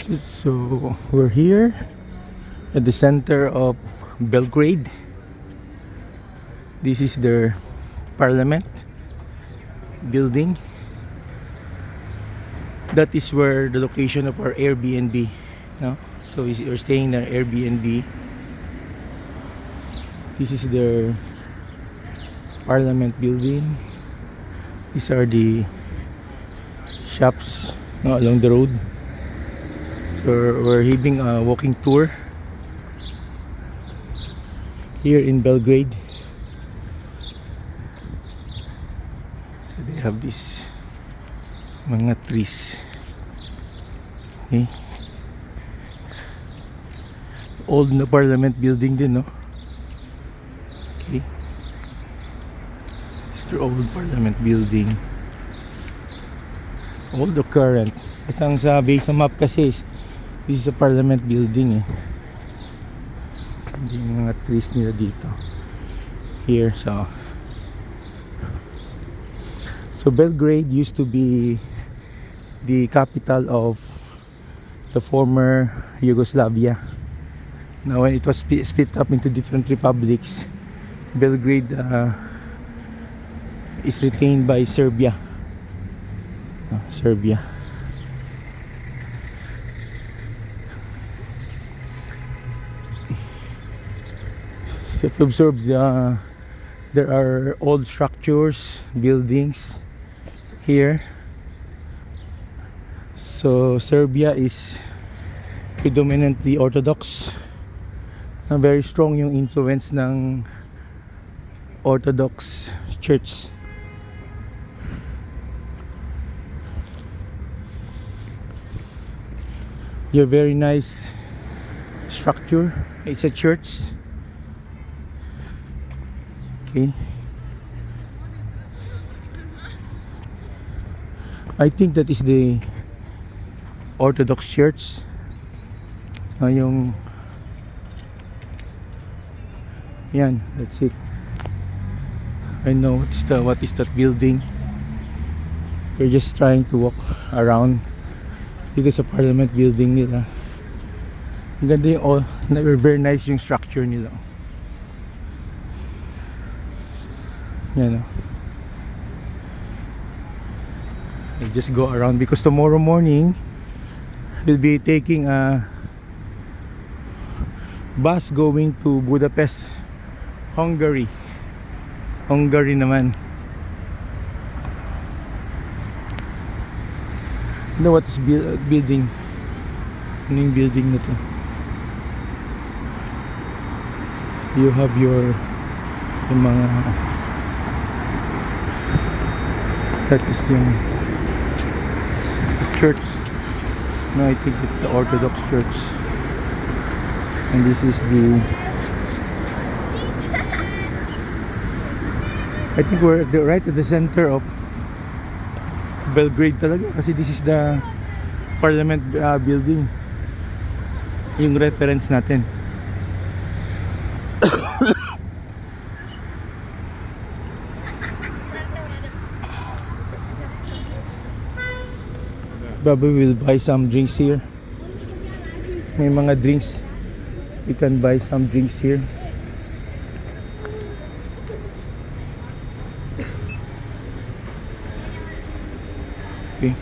So we're here at the center of Belgrade. This is their parliament building. That is where the location of our Airbnb. No? So we're staying in our Airbnb. This is their parliament building. These are the shops along the road. So we're having a walking tour here in Belgrade. So they have these mga trees. Okay. Old na parliament building din, no? Okay. It's the old parliament building. Old or current? Isang sabi sa map kasi is this is a parliament building eh. Hindi yung mga trees nila dito. Here, so Belgrade used to be the capital of the former Yugoslavia. Now when it was split up into different republics, Belgrade is retained by Serbia. Serbia. If you observe, there are old structures, buildings here. So Serbia is predominantly Orthodox. Very strong yung influence ng Orthodox Church. Your very nice structure. It's a church. Okay. I think that is the Orthodox Church. Yung yan, that's it. I know what is that building. We're just trying to walk around. Dito sa parliament building nila. Ang ganda yung very nice yung structure nila. Yan, I'll just go around because tomorrow morning we'll be taking a bus going to Budapest, Hungary. Hungary naman. You know what is building? Ano yung building na to? You have yung mga that is yung church. No, I think it's the Orthodox Church. And this is the I think we're right at the center of Belgrade talaga kasi this is the parliament building. Yung reference natin. Probably we'll buy some drinks here. May mga drinks. We can buy some drinks here. Okay.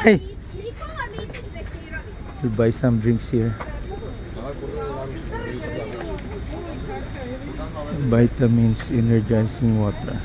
Hey. We'll buy some drinks here. Vitamins, energizing water.